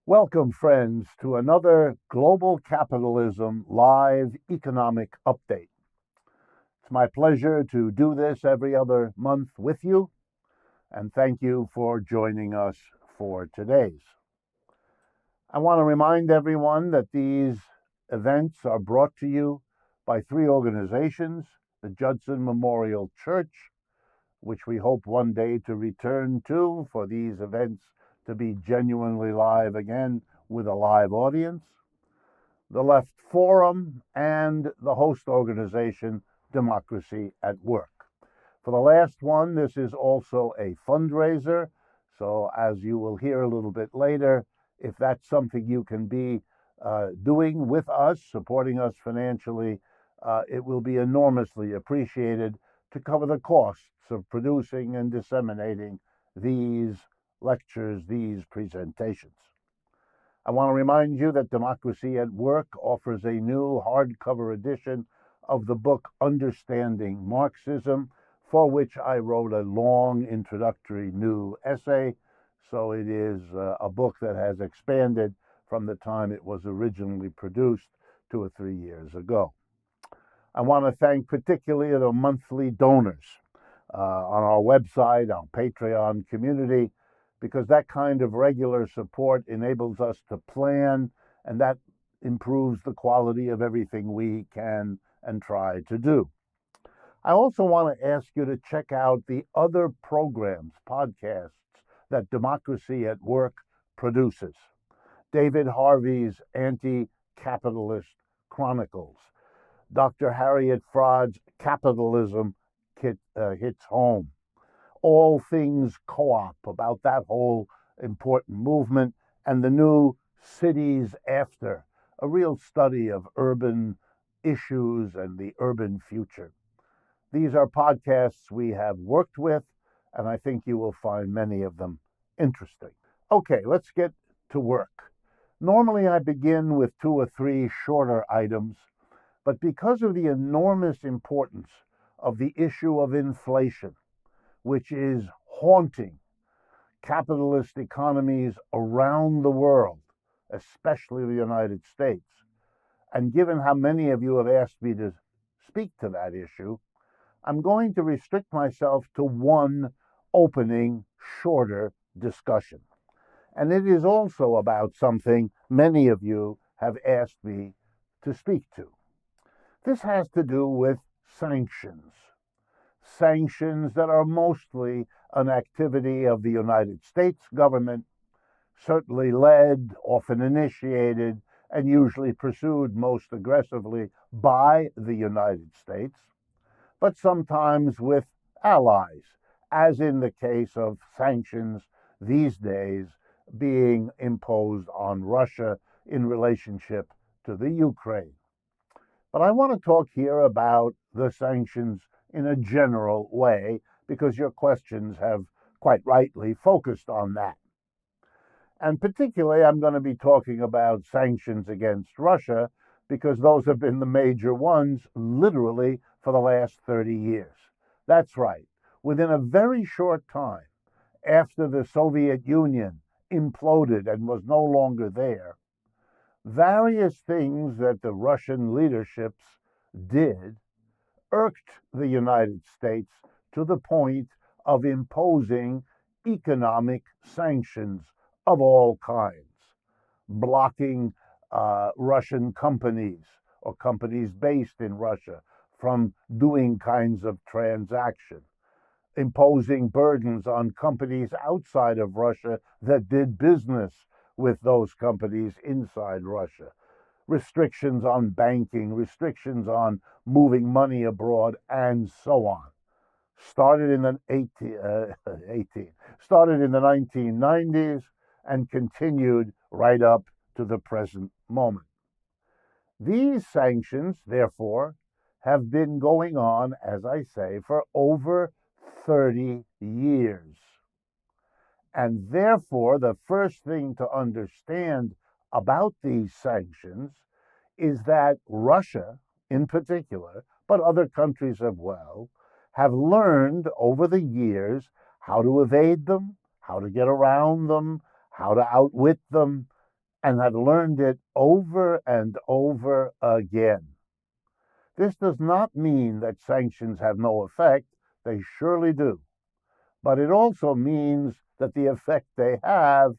Welcome, friends, to another Global Capitalism live economic update. It's my pleasure to do this every other month with you, and thank you for joining us for today's. I want to remind everyone that these events are brought to you by three organizations: the Judson Memorial Church, which we hope one day to return to for these events to be genuinely live again with a live audience, the Left Forum, and the host organization, Democracy at Work. For the last one, this is also a fundraiser, so as you will hear a little bit later, if that's something you can be doing with us, supporting us financially, it will be enormously appreciated to cover the costs of producing and disseminating these lectures, these presentations. I want to remind you that Democracy at Work offers a new hardcover edition of the book Understanding Marxism, for which I wrote a long introductory new essay. So it is a book that has expanded from the time it was originally produced 2 or 3 years ago. I want to thank particularly the monthly donors on our website, our Patreon community, because that kind of regular support enables us to plan, and that improves the quality of everything we can and try to do. I also want to ask you to check out the other programs, podcasts, that Democracy at Work produces. David Harvey's Anti-Capitalist Chronicles, Dr. Harriet Fraud's Capitalism Hits Home, All Things Co-op, about that whole important movement, and the new Cities After, a real study of urban issues and the urban future. These are podcasts we have worked with, and I think you will find many of them interesting. Okay, let's get to work. Normally I begin with 2 or 3 shorter items, but because of the enormous importance of the issue of inflation, which is haunting capitalist economies around the world, especially the United States, and given how many of you have asked me to speak to that issue, I'm going to restrict myself to one opening, shorter discussion. And it is also about something many of you have asked me to speak to. This has to do with sanctions. Sanctions that are mostly an activity of the United States government, certainly led, often initiated, and usually pursued most aggressively by the United States, but sometimes with allies, as in the case of sanctions these days being imposed on Russia in relationship to the Ukraine. But I want to talk here about the sanctions in a general way, because your questions have quite rightly focused on that. And particularly, I'm going to be talking about sanctions against Russia, because those have been the major ones literally for the last 30 years. That's right. Within a very short time, after the Soviet Union imploded and was no longer there, various things that the Russian leaderships did irked the United States to the point of imposing economic sanctions of all kinds, blocking Russian companies or companies based in Russia from doing kinds of transaction, imposing burdens on companies outside of Russia that did business with those companies inside Russia, restrictions on banking, restrictions on moving money abroad, and so on. Started in the 1990s and continued right up to the present moment. These sanctions, therefore, have been going on, as I say, for over 30 years. And therefore, the first thing to understand about these sanctions is that Russia, in particular, but other countries as well, have learned over the years how to evade them, how to get around them, how to outwit them, and have learned it over and over again. This does not mean that sanctions have no effect. They surely do. But it also means that the effect they have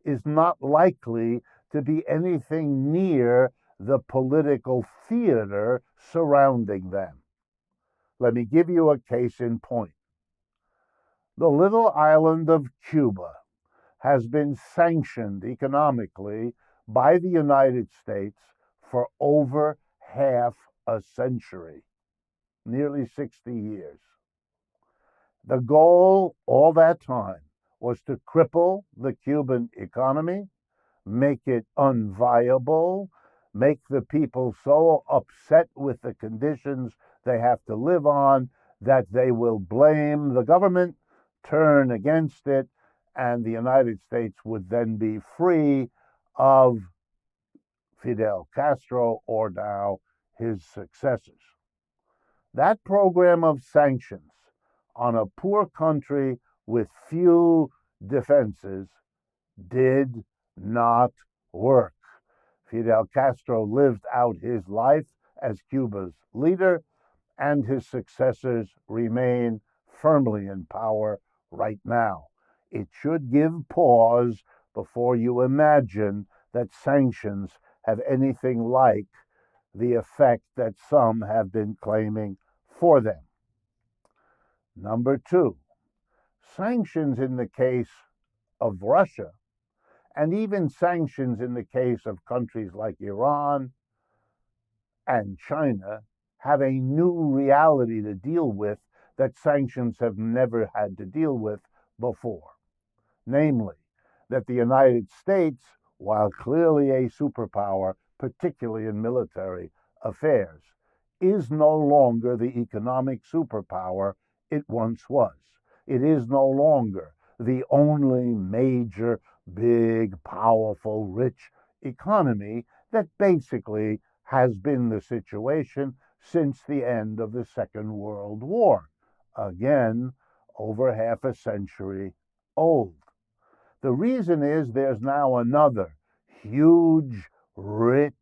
is not likely to be anything near the political theater surrounding them. Let me give you a case in point. The little island of Cuba has been sanctioned economically by the United States for over half a century, nearly 60 years. The goal all that time was to cripple the Cuban economy, make it unviable, make the people so upset with the conditions they have to live on that they will blame the government, turn against it, and the United States would then be free of Fidel Castro or now his successors. That program of sanctions on a poor country with few defenses did not work. Fidel Castro lived out his life as Cuba's leader, and his successors remain firmly in power right now. It should give pause before you imagine that sanctions have anything like the effect that some have been claiming for them. Number two, sanctions in the case of Russia, and even sanctions in the case of countries like Iran and China, have a new reality to deal with that sanctions have never had to deal with before. Namely, that the United States, while clearly a superpower, particularly in military affairs, is no longer the economic superpower it once was. It is no longer the only major, big, powerful, rich economy that basically has been the situation since the end of the Second World War. Again, over half a century old. The reason is there's now another huge, rich,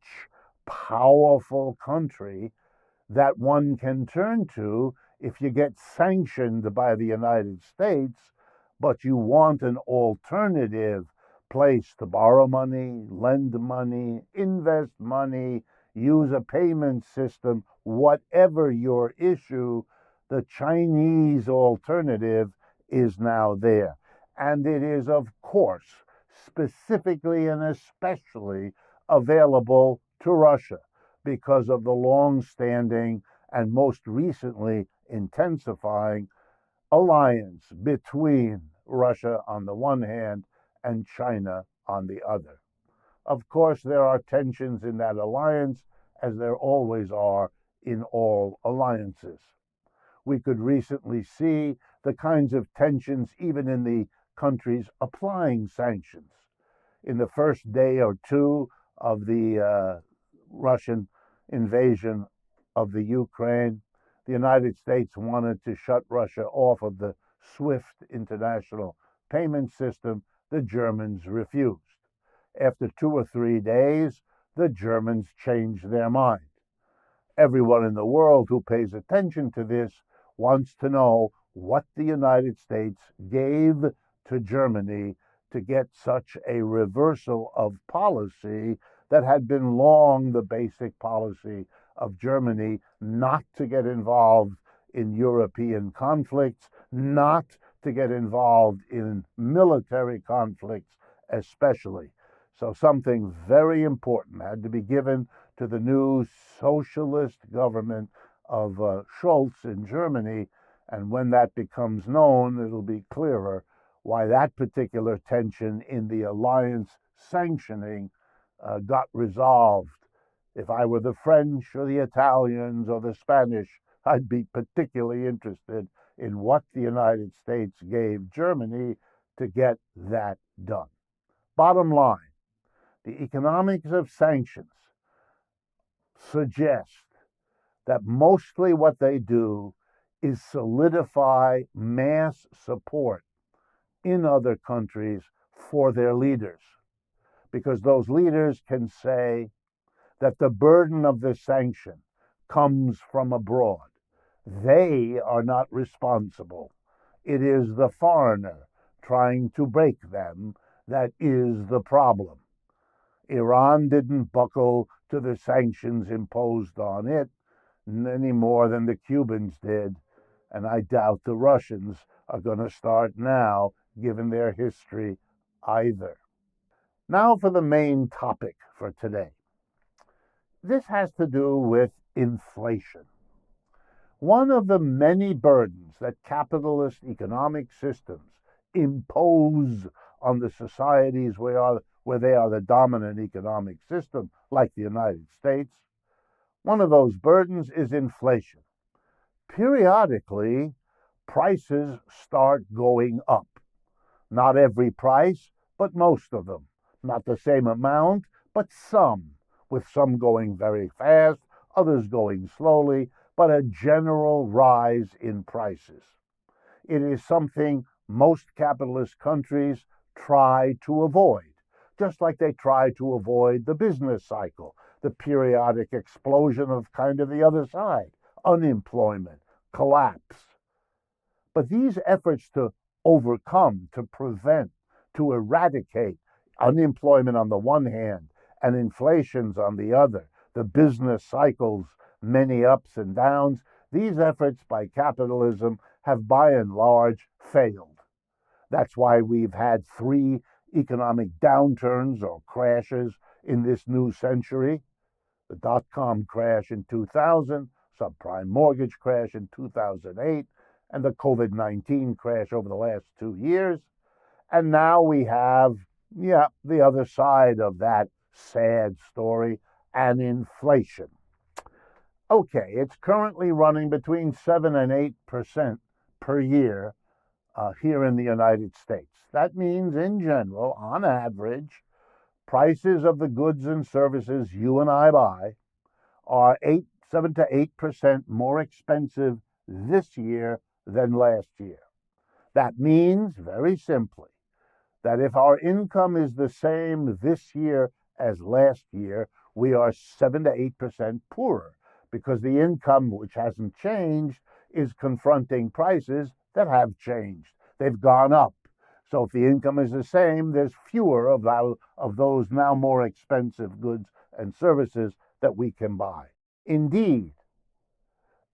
powerful country that one can turn to if you get sanctioned by the United States, but you want an alternative place to borrow money, lend money, invest money, use a payment system, whatever your issue, the Chinese alternative is now there. And it is, of course, specifically and especially available to Russia because of the long-standing and most recently intensifying alliance between Russia on the one hand and China on the other. Of course, there are tensions in that alliance, as there always are in all alliances. We could recently see the kinds of tensions even in the countries applying sanctions. In the first day or two of the Russian invasion of the Ukraine, the United States wanted to shut Russia off of the SWIFT international payment system. The Germans refused. After 2 or 3 days, the Germans changed their mind. Everyone in the world who pays attention to this wants to know what the United States gave to Germany to get such a reversal of policy that had been long the basic policy of Germany, not to get involved in European conflicts, not to get involved in military conflicts especially. So something very important had to be given to the new socialist government of Scholz in Germany, and when that becomes known, it'll be clearer why that particular tension in the alliance sanctioning got resolved. If I were the French or the Italians or the Spanish, I'd be particularly interested in what the United States gave Germany to get that done. Bottom line, the economics of sanctions suggest that mostly what they do is solidify mass support in other countries for their leaders. because those leaders can say that the burden of the sanction comes from abroad. They are not responsible. It is the foreigner trying to break them that is the problem. Iran didn't buckle to the sanctions imposed on it any more than the Cubans did, and I doubt the Russians are going to start now, given their history, either. Now for the main topic for today. This has to do with inflation. One of the many burdens that capitalist economic systems impose on the societies where they are the dominant economic system, like the United States, one of those burdens is inflation. Periodically, prices start going up. Not every price, but most of them. Not the same amount, but some, with some going very fast, others going slowly, but a general rise in prices. It is something most capitalist countries try to avoid, just like they try to avoid the business cycle, the periodic explosion of kind of the other side, unemployment, collapse. But these efforts to overcome, to prevent, to eradicate unemployment on the one hand and inflations on the other, the business cycles, many ups and downs, these efforts by capitalism have by and large failed. That's why we've had 3 economic downturns or crashes in this new century. The dot-com crash in 2000, subprime mortgage crash in 2008, and the COVID-19 crash over the last 2 years. And now we have, the other side of that sad story, and inflation. Okay, it's currently running between 7 and 8% per year here in the United States. That means, in general, on average, prices of the goods and services you and I buy are 7 to 8% more expensive this year than last year. That means, very simply, that if our income is the same this year as last year, we are 7 to 8% poorer, because the income, which hasn't changed, is confronting prices that have changed. They've gone up. So if the income is the same, there's fewer of those now more expensive goods and services that we can buy. Indeed,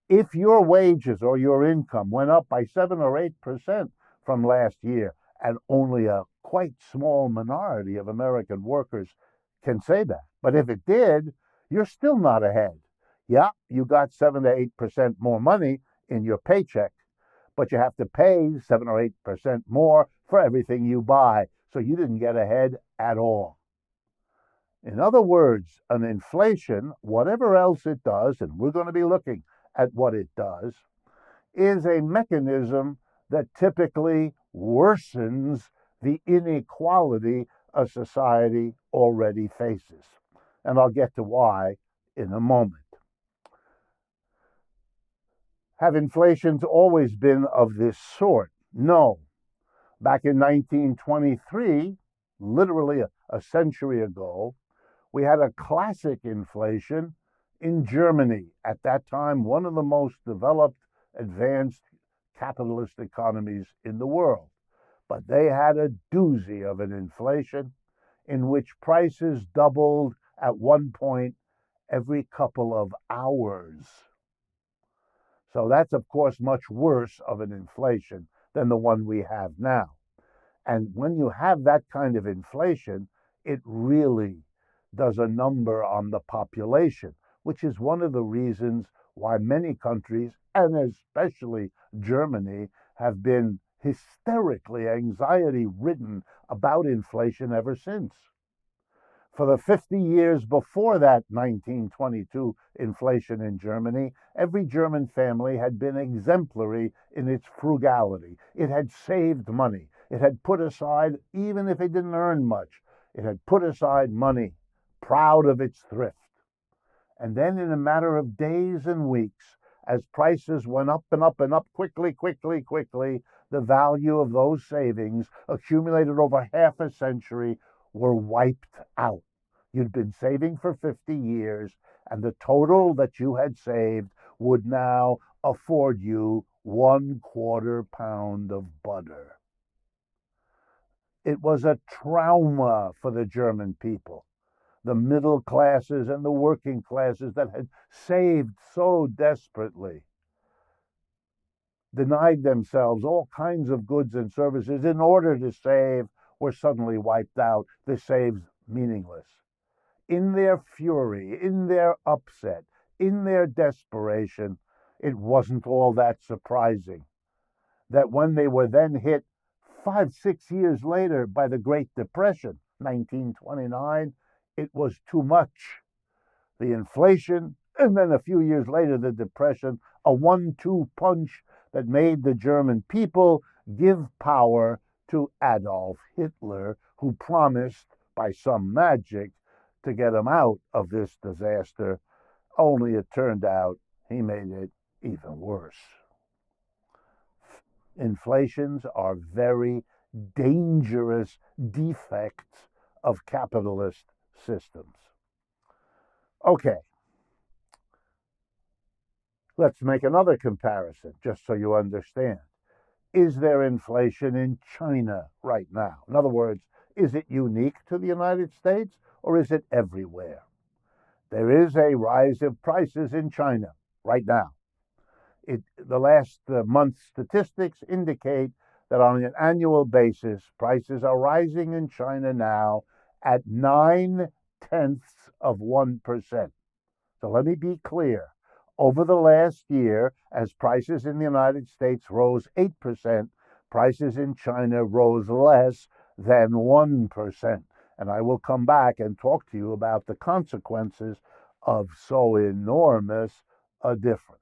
if your wages or your income went up by 7 or 8% from last year, and only a quite small minority of American workers can say that, but if it did, you're still not ahead. Yeah, you got 7 to 8% more money in your paycheck, but you have to pay 7 or 8% more for everything you buy, so you didn't get ahead at all. In other words, an inflation, whatever else it does, and we're going to be looking at what it does, is a mechanism that typically worsens the inequality a society already faces. And I'll get to why in a moment. Have inflations always been of this sort? No. Back in 1923, literally a century ago, we had a classic inflation in Germany. At that time, one of the most developed, advanced capitalist economies in the world. But they had a doozy of an inflation in which prices doubled at one point every couple of hours. So that's, of course, much worse of an inflation than the one we have now. And when you have that kind of inflation, it really does a number on the population, which is one of the reasons why many countries, and especially Germany, have been hysterically anxiety-ridden about inflation ever since. For the 50 years before that 1922 inflation in Germany, every German family had been exemplary in its frugality. It had saved money. It had put aside, even if it didn't earn much, it had put aside money, proud of its thrift. And then in a matter of days and weeks, as prices went up and up and up quickly, the value of those savings accumulated over half a century were wiped out. You'd been saving for 50 years, and the total that you had saved would now afford you 1/4 pound of butter. It was a trauma for the German people, the middle classes and the working classes that had saved so desperately, denied themselves all kinds of goods and services in order to save, were suddenly wiped out. The saves meaningless. In their fury, in their upset, in their desperation, it wasn't all that surprising that when they were then hit 5-6 years later by the Great Depression, 1929, it was too much. The inflation, and then a few years later, the Depression, a 1-2 punch that made the German people give power to Adolf Hitler, who promised, by some magic, to get them out of this disaster. Only it turned out he made it even worse. Inflations are very dangerous defects of capitalist systems. Okay. Let's make another comparison, just so you understand. Is there inflation in China right now? In other words, is it unique to the United States, or is it everywhere? There is a rise of prices in China right now. The last month's statistics indicate that on an annual basis, prices are rising in China now at 0.9%. So let me be clear. Over the last year, as prices in the United States rose 8%, prices in China rose less than 1%. And I will come back and talk to you about the consequences of so enormous a difference.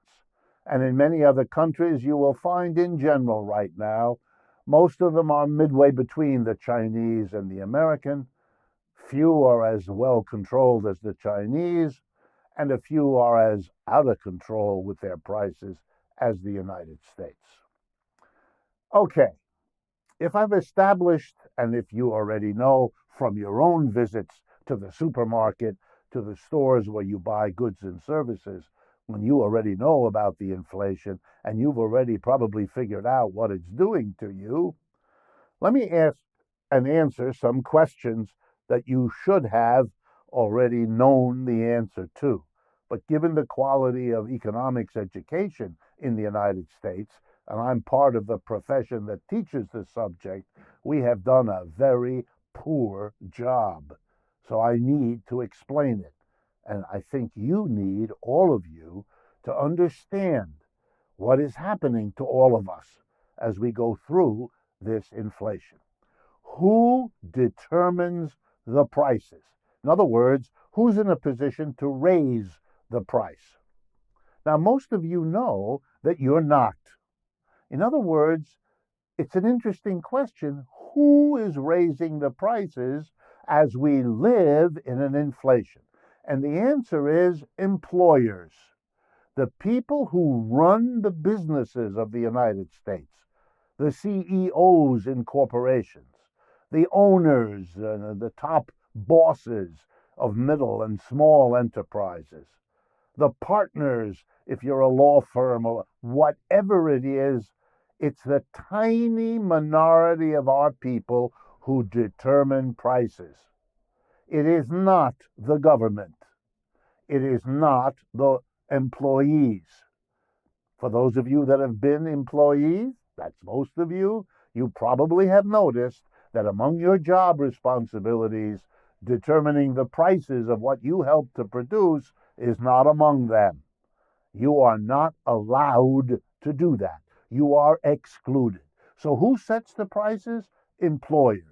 And in many other countries, you will find in general right now, most of them are midway between the Chinese and the American. Few are as well controlled as the Chinese, and a few are as out of control with their prices as the United States. Okay, if I've established, and if you already know from your own visits to the supermarket, to the stores where you buy goods and services, when you already know about the inflation and you've already probably figured out what it's doing to you, let me ask and answer some questions that you should have already known the answer to. But given the quality of economics education in the United States, and I'm part of the profession that teaches this subject, we have done a very poor job. So I need to explain it. And I think you need, all of you, to understand what is happening to all of us as we go through this inflation. Who determines the prices? In other words, who's in a position to raise the price? Now, most of you know that you're not. In other words, it's an interesting question. Who is raising the prices as we live in an inflation? And the answer is employers. The people who run the businesses of the United States, the CEOs in corporations, the owners, the top bosses of middle and small enterprises, the partners, if you're a law firm or whatever it is, it's the tiny minority of our people who determine prices. It is not the government. It is not the employees. For those of you that have been employees, that's most of you, you probably have noticed that among your job responsibilities, determining the prices of what you help to produce is not among them. You are not allowed to do that. You are excluded. So who sets the prices? Employers.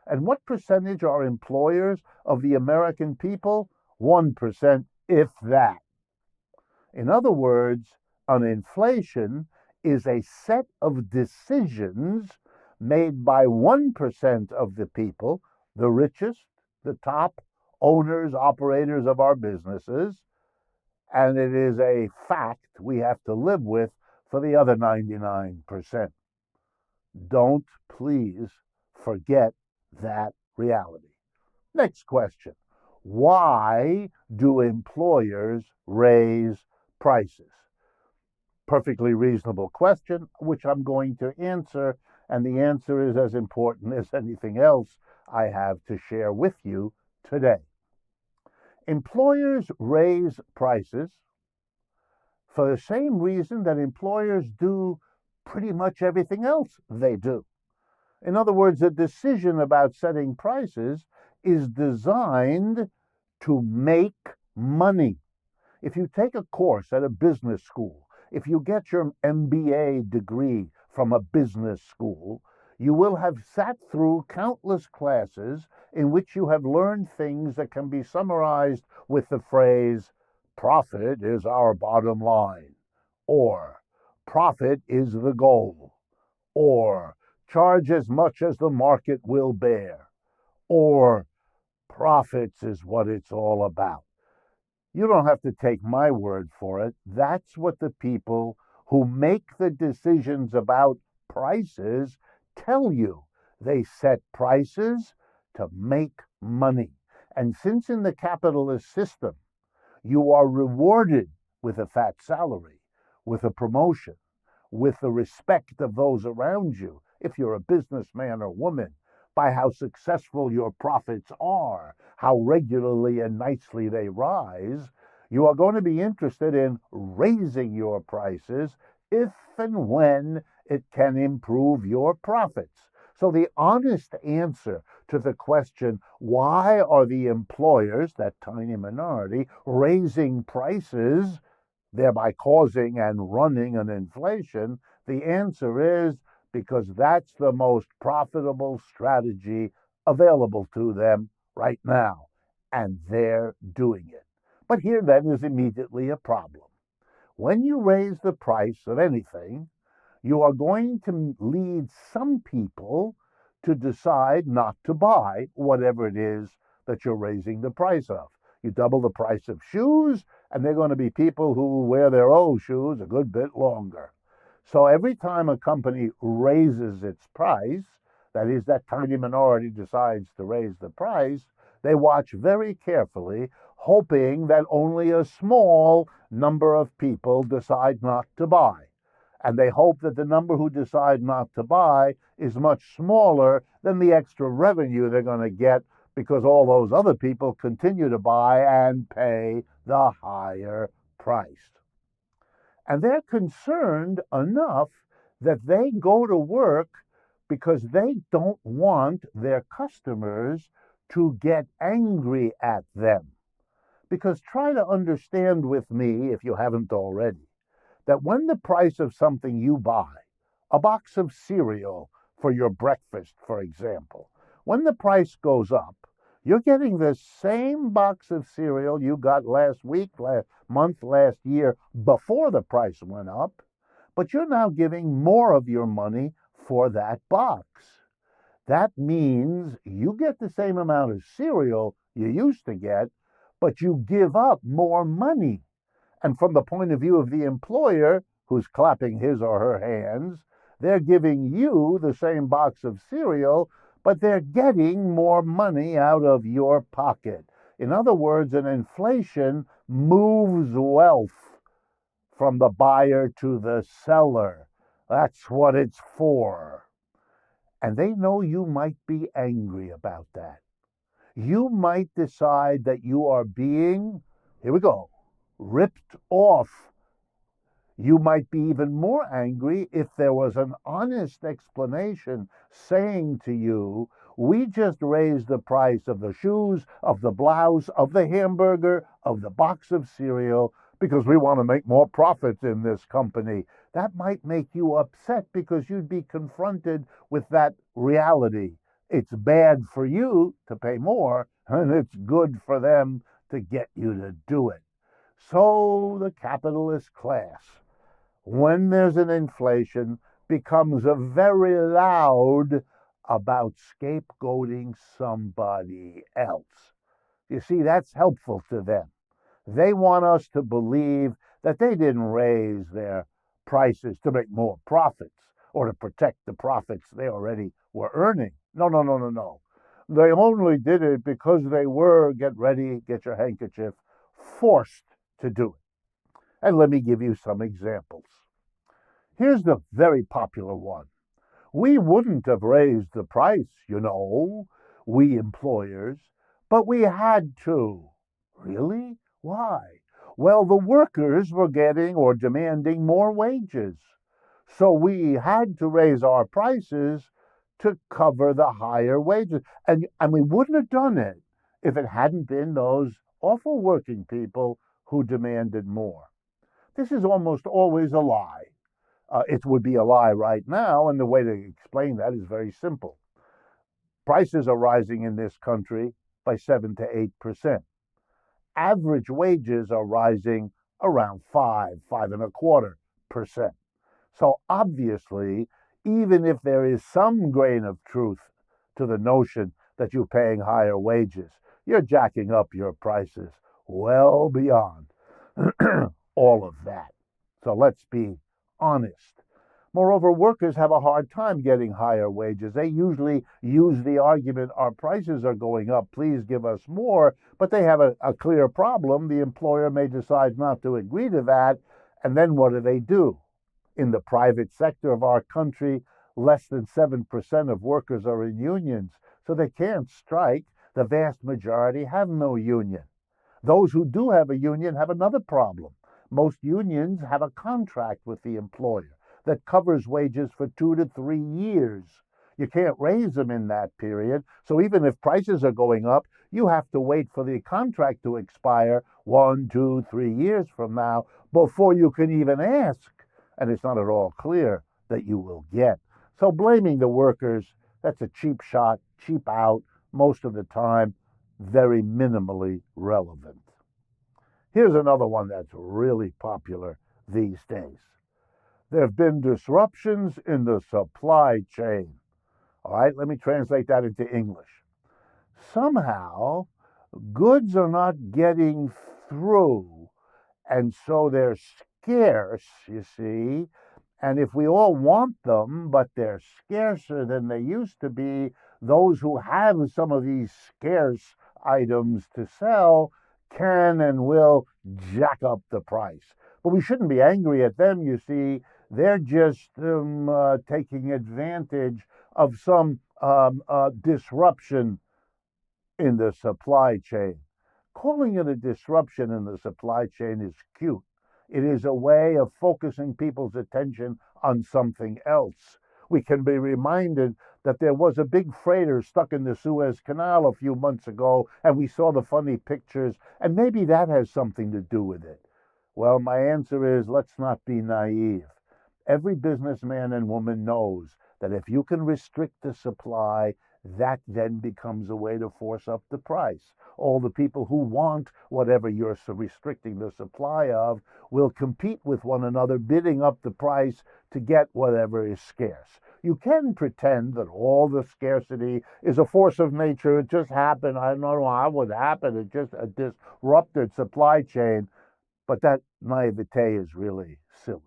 And what percentage are employers of the American people? 1%, if that. In other words, an inflation is a set of decisions made by 1% of the people, the richest, the top owners, operators of our businesses, and it is a fact we have to live with for the other 99%. Don't please forget that reality. Next question. Why do employers raise prices? Perfectly reasonable question, which I'm going to answer, and the answer is as important as anything else I have to share with you today. Employers raise prices for the same reason that employers do pretty much everything else they do. In other words, a decision about setting prices is designed to make money. If you take a course at a business school, if you get your MBA degree from a business school, you will have sat through countless classes in which you have learned things that can be summarized with the phrase, profit is our bottom line, or profit is the goal, or charge as much as the market will bear, or profits is what it's all about. You don't have to take my word for it. That's what the people who make the decisions about prices tell you. They set prices to make money. And since in the capitalist system, you are rewarded with a fat salary, with a promotion, with the respect of those around you, if you're a businessman or woman, by how successful your profits are, how regularly and nicely they rise, you are going to be interested in raising your prices if and when it can improve your profits. So the honest answer to the question, why are the employers, that tiny minority, raising prices, thereby causing and running an inflation, the answer is because that's the most profitable strategy available to them right now, and they're doing it. But here then is immediately a problem. When you raise the price of anything, you are going to lead some people to decide not to buy whatever it is that you're raising the price of. You double the price of shoes, and they're going to be people who wear their old shoes a good bit longer. So every time a company raises its price, that is, that tiny minority decides to raise the price, they watch very carefully, hoping that only a small number of people decide not to buy. And they hope that the number who decide not to buy is much smaller than the extra revenue they're going to get because all those other people continue to buy and pay the higher price. And they're concerned enough that they go to work because they don't want their customers to get angry at them. Because try to understand with me, if you haven't already, that when the price of something you buy, a box of cereal for your breakfast, for example, when the price goes up, you're getting the same box of cereal you got last week, last month, last year, before the price went up, but you're now giving more of your money for that box. That means you get the same amount of cereal you used to get, but you give up more money. And from the point of view of the employer, who's clapping his or her hands, they're giving you the same box of cereal, but they're getting more money out of your pocket. In other words, an inflation moves wealth from the buyer to the seller. That's what it's for. And they know you might be angry about that. You might decide that you are being, here we go, ripped off. You might be even more angry if there was an honest explanation saying to you, we just raised the price of the shoes, of the blouse, of the hamburger, of the box of cereal, because we want to make more profits in this company. That might make you upset because you'd be confronted with that reality. It's bad for you to pay more, and it's good for them to get you to do it. So the capitalist class, when there's an inflation, becomes very loud about scapegoating somebody else. You see, that's helpful to them. They want us to believe that they didn't raise their prices to make more profits or to protect the profits they already were earning. No. They only did it because they were, get ready, get your handkerchief, forced to do it. And let me give you some examples. Here's the very popular one. We wouldn't have raised the price, we employers, but we had to. Really? Why? Well, the workers were getting or demanding more wages. So we had to raise our prices to cover the higher wages. And we wouldn't have done it if it hadn't been those awful working people who demanded more. This is almost always a lie. It would be a lie right now, and the way to explain that is very simple. Prices are rising in this country by 7 to 8%. Average wages are rising around 5.25%. So obviously, even if there is some grain of truth to the notion that you're paying higher wages, you're jacking up your prices well beyond all of that. So let's be honest. Moreover, workers have a hard time getting higher wages. They usually use the argument, our prices are going up, please give us more, but they have a clear problem. The employer may decide not to agree to that, and then what do? In the private sector of our country, less than 7% of workers are in unions, so they can't strike. The vast majority have no union. Those who do have a union have another problem. Most unions have a contract with the employer that covers wages for 2 to 3 years. You can't raise them in that period, so even if prices are going up, you have to wait for the contract to expire 1, 2, 3 years from now before you can even ask. And it's not at all clear that you will get. So blaming the workers, that's a cheap shot, cheap out, most of the time, very minimally relevant. Here's another one that's really popular these days. There have been disruptions in the supply chain. All right, let me translate that into English. Somehow, goods are not getting through, and so they're scarce, you see. And if we all want them, but they're scarcer than they used to be, those who have some of these scarce items to sell can and will jack up the price. But we shouldn't be angry at them, you see. They're just taking advantage of some disruption in the supply chain. Calling it a disruption in the supply chain is cute. It is a way of focusing people's attention on something else. We can be reminded that there was a big freighter stuck in the Suez Canal a few months ago, and we saw the funny pictures, and maybe that has something to do with it. Well, my answer is, let's not be naive. Every businessman and woman knows that if you can restrict the supply, that then becomes a way to force up the price. All the people who want whatever you're restricting the supply of will compete with one another, bidding up the price to get whatever is scarce. You can pretend that all the scarcity is a force of nature. It just happened. I don't know how it would happen. It's just a disrupted supply chain. But that naivete is really silly.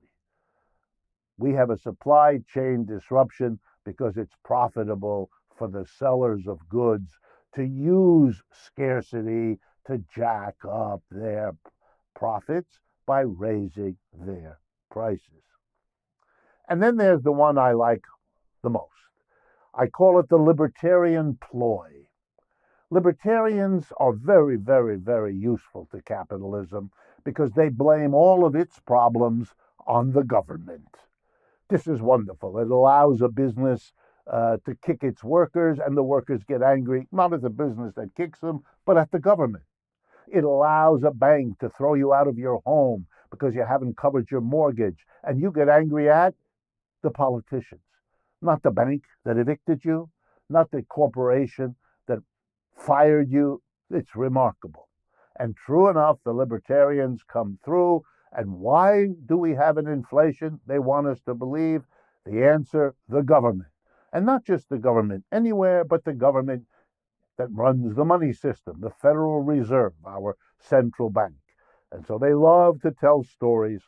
We have a supply chain disruption because it's profitable for the sellers of goods to use scarcity to jack up their profits by raising their prices. And then there's the one I like the most. I call it the Libertarian Ploy. Libertarians are very, very, very useful to capitalism because they blame all of its problems on the government. This is wonderful. It allows a business to kick its workers, and the workers get angry, not at the business that kicks them, but at the government. It allows a bank to throw you out of your home because you haven't covered your mortgage, and you get angry at the politicians, not the bank that evicted you, not the corporation that fired you. It's remarkable. And true enough, the libertarians come through. And why do we have an inflation? They want us to believe. The answer, the government. And not just the government anywhere, but the government that runs the money system, the Federal Reserve, our central bank. And so they love to tell stories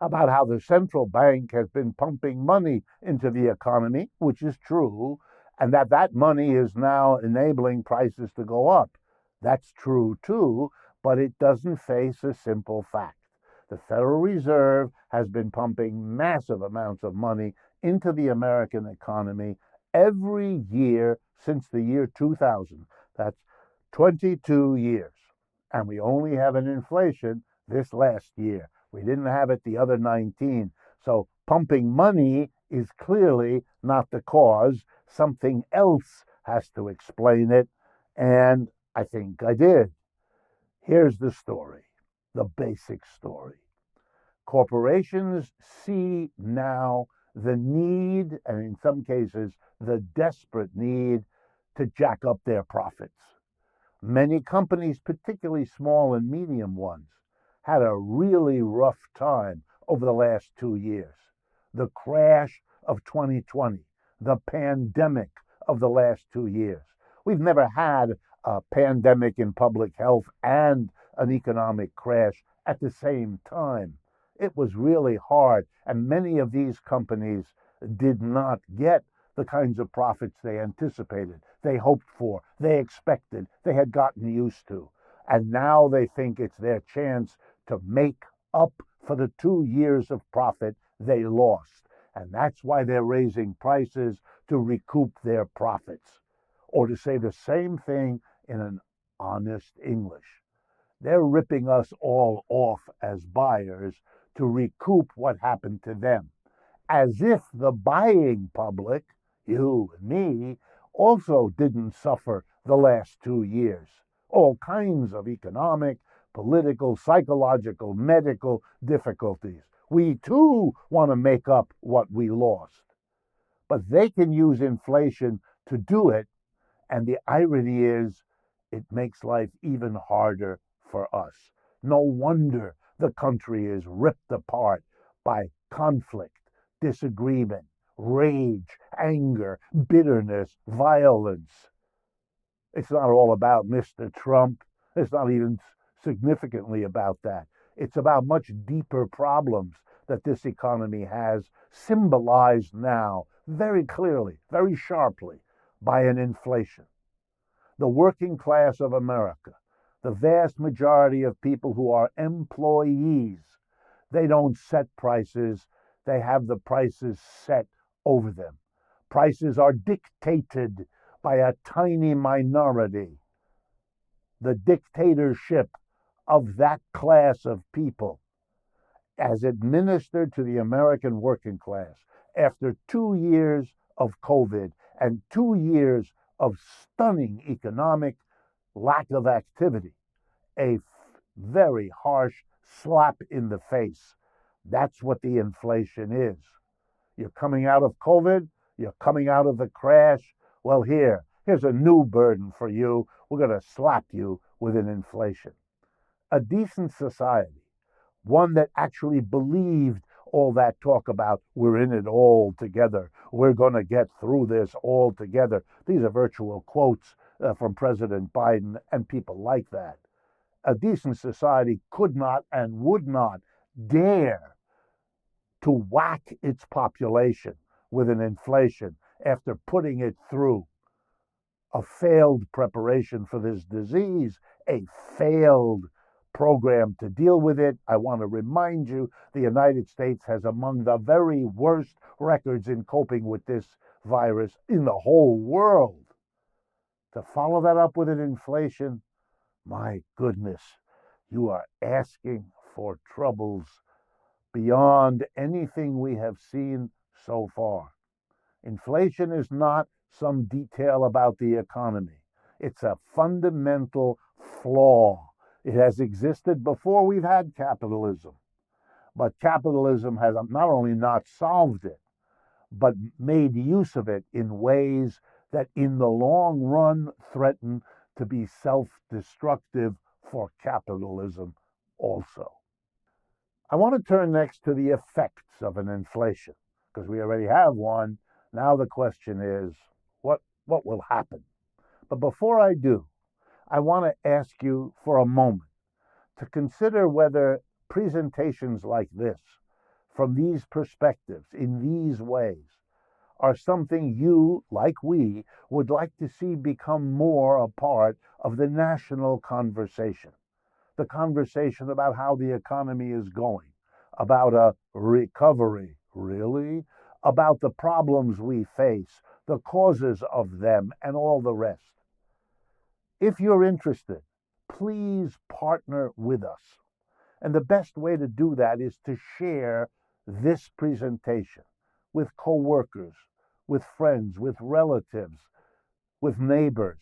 about how the central bank has been pumping money into the economy, which is true, and that money is now enabling prices to go up. That's true too, but it doesn't face a simple fact. The Federal Reserve has been pumping massive amounts of money into the American economy every year since the year 2000. That's 22 years. And we only have an inflation this last year. We didn't have it the other 19. So pumping money is clearly not the cause. Something else has to explain it. And I think I did. Here's the story, the basic story. Corporations see now the need, and in some cases, the desperate need to jack up their profits. Many companies, particularly small and medium ones, had a really rough time over the last 2 years. The crash of 2020, the pandemic of the last 2 years. We've never had a pandemic in public health and an economic crash at the same time. It was really hard, and many of these companies did not get the kinds of profits they anticipated, they hoped for, they expected, they had gotten used to. And now they think it's their chance to make up for the 2 years of profit they lost. And that's why they're raising prices to recoup their profits. Or to say the same thing in an honest English, they're ripping us all off as buyers to recoup what happened to them, as if the buying public, you and me, also didn't suffer the last 2 years. All kinds of economic, political, psychological, medical difficulties. We too want to make up what we lost. But they can use inflation to do it, and the irony is it makes life even harder for us. No wonder the country is ripped apart by conflict, disagreement, rage, anger, bitterness, violence. It's not all about Mr. Trump. It's not even significantly about that. It's about much deeper problems that this economy has, symbolized now very clearly, very sharply, by an inflation. The working class of America, the vast majority of people who are employees, they don't set prices, they have the prices set over them. Prices are dictated by a tiny minority. The dictatorship of that class of people, as administered to the American working class after 2 years of COVID and 2 years of stunning economic lack of activity, a very harsh slap in the face. That's what the inflation is. You're coming out of COVID, you're coming out of the crash. Well, here's a new burden for you. We're going to slap you with an inflation. A decent society, one that actually believed all that talk about we're in it all together, we're going to get through this all together. These are virtual quotes from President Biden and people like that. A decent society could not and would not dare to whack its population with an inflation after putting it through a failed preparation for this disease, a failed program to deal with it. I want to remind you, the United States has among the very worst records in coping with this virus in the whole world. To follow that up with an inflation, my goodness, you are asking for troubles beyond anything we have seen so far. Inflation is not some detail about the economy. It's a fundamental flaw. It has existed before we've had capitalism. But capitalism has not only not solved it, but made use of it in ways that in the long run threaten to be self-destructive for capitalism also. I want to turn next to the effects of an inflation, because we already have one. Now the question is, what will happen? But before I do, I want to ask you for a moment to consider whether presentations like this, from these perspectives, in these ways, are something you, like we, would like to see become more a part of the national conversation. The conversation about how the economy is going, about a recovery, really, about the problems we face, the causes of them, and all the rest. If you're interested, please partner with us. And the best way to do that is to share this presentation with coworkers, with friends, with relatives, with neighbors.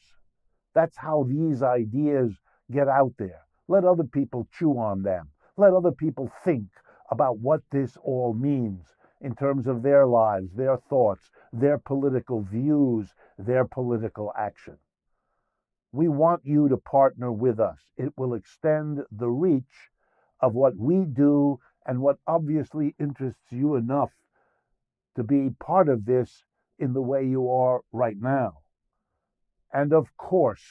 That's how these ideas get out there. Let other people chew on them. Let other people think about what this all means in terms of their lives, their thoughts, their political views, their political action. We want you to partner with us. It will extend the reach of what we do and what obviously interests you enough to be part of this in the way you are right now. And of course,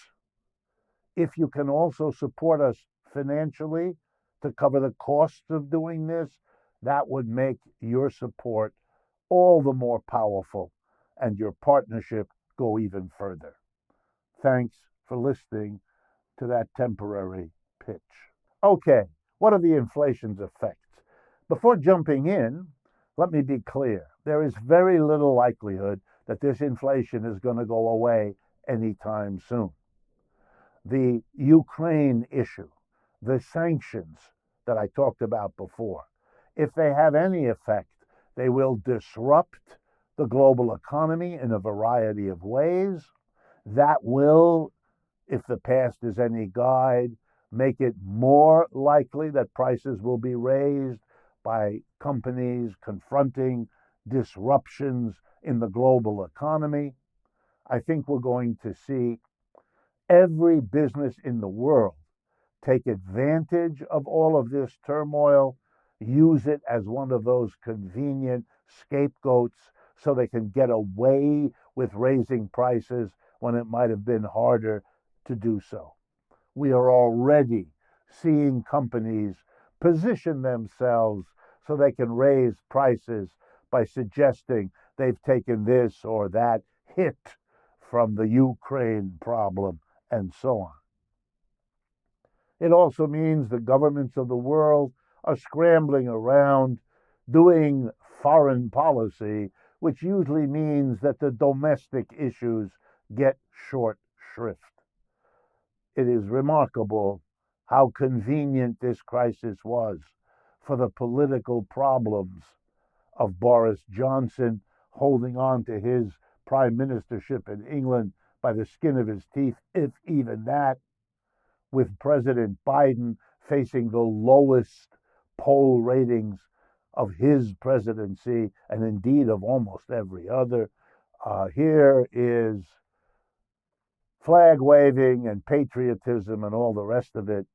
if you can also support us financially to cover the costs of doing this, that would make your support all the more powerful and your partnership go even further. Thanks for listening to that temporary pitch. Okay, what are the inflation's effects? Before jumping in, let me be clear. There is very little likelihood that this inflation is going to go away anytime soon. The Ukraine issue, the sanctions that I talked about before, if they have any effect, they will disrupt the global economy in a variety of ways. That will, if the past is any guide, make it more likely that prices will be raised by companies confronting disruptions in the global economy. I think we're going to see every business in the world take advantage of all of this turmoil, use it as one of those convenient scapegoats so they can get away with raising prices when it might have been harder to do so. We are already seeing companies position themselves so they can raise prices by suggesting they've taken this or that hit from the Ukraine problem and so on. It also means the governments of the world are scrambling around doing foreign policy, which usually means that the domestic issues get short shrift. It is remarkable how convenient this crisis was for the political problems of Boris Johnson holding on to his prime ministership in England by the skin of his teeth, if even that, with President Biden facing the lowest poll ratings of his presidency and indeed of almost every other. Here is flag waving and patriotism and all the rest of it,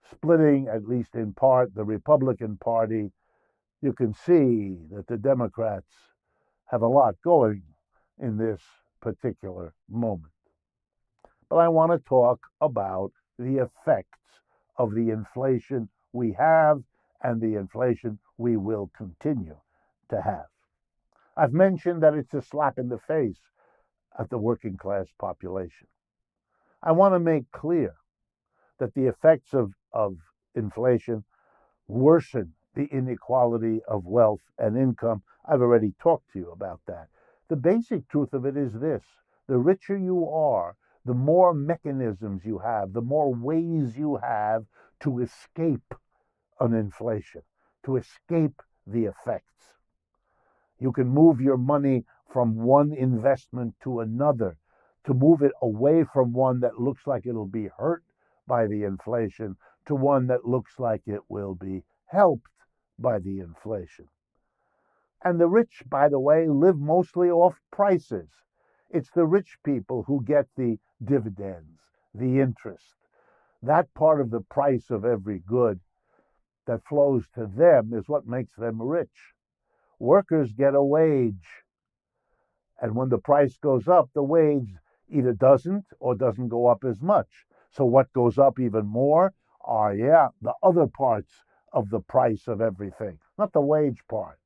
splitting, at least in part, the Republican Party. You can see that the Democrats have a lot going in this particular moment. But I want to talk about the effects of the inflation we have and the inflation we will continue to have. I've mentioned that it's a slap in the face at the working class population. I want to make clear that the effects of inflation worsen the inequality of wealth and income. I've already talked to you about that. The basic truth of it is this: the richer you are, the more mechanisms you have, the more ways you have to escape an inflation, to escape the effects. You can move your money from one investment to another, to move it away from one that looks like it'll be hurt by the inflation to one that looks like it will be helped by the inflation. And the rich, by the way, live mostly off prices. It's the rich people who get the dividends, the interest. That part of the price of every good that flows to them is what makes them rich. Workers get a wage. And when the price goes up, the wage either doesn't or doesn't go up as much. So what goes up even more are, the other parts of the price of everything, not the wage part.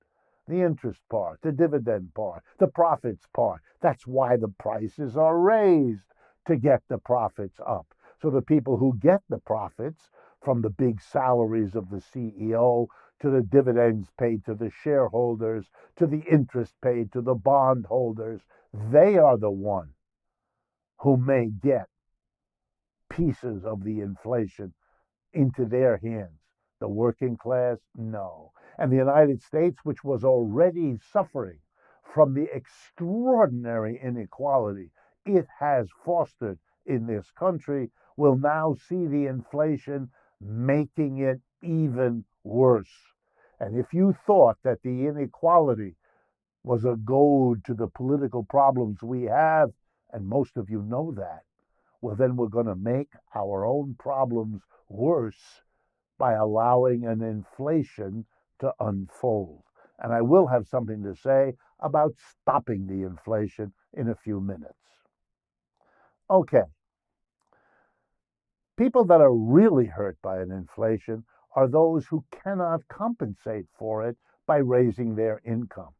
the interest part, the dividend part, the profits part. That's why the prices are raised, to get the profits up. So the people who get the profits, from the big salaries of the CEO to the dividends paid to the shareholders to the interest paid to the bondholders, they are the one who may get pieces of the inflation into their hands. The working class, no. And the United States, which was already suffering from the extraordinary inequality it has fostered in this country, will now see the inflation making it even worse. And if you thought that the inequality was a goad to the political problems we have, and most of you know that, well, then we're going to make our own problems worse by allowing an inflation to unfold. And I will have something to say about stopping the inflation in a few minutes. Okay. People that are really hurt by an inflation are those who cannot compensate for it by raising their income.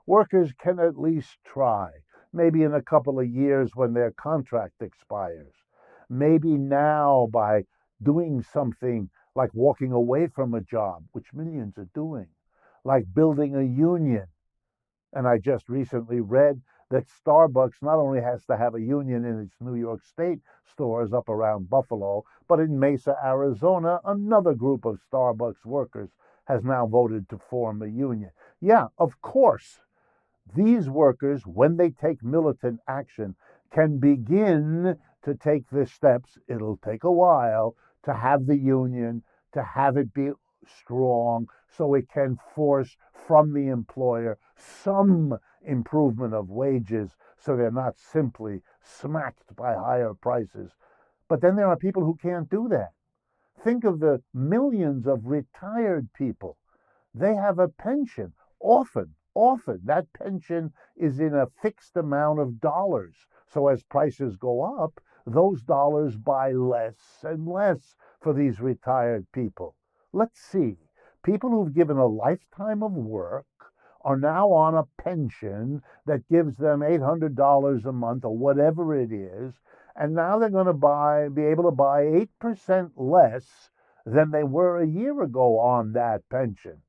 Workers can at least try, maybe in a couple of years when their contract expires. Maybe now by doing something like walking away from a job, which millions are doing, like building a union. And I just recently read that Starbucks not only has to have a union in its New York State stores up around Buffalo, but in Mesa, Arizona, another group of Starbucks workers has now voted to form a union. Yeah, of course, these workers, when they take militant action, can begin to take the steps. It'll take a while to have the union, to have it be strong, so it can force from the employer some improvement of wages, so they're not simply smacked by higher prices. But then there are people who can't do that. Think of the millions of retired people. They have a pension. Often, that pension is in a fixed amount of dollars. So as prices go up, those dollars buy less and less for these retired people. Let's see. People who've given a lifetime of work are now on a pension that gives them $800 a month or whatever it is, and now they're going to be able to buy 8% less than they were a year ago on that pension.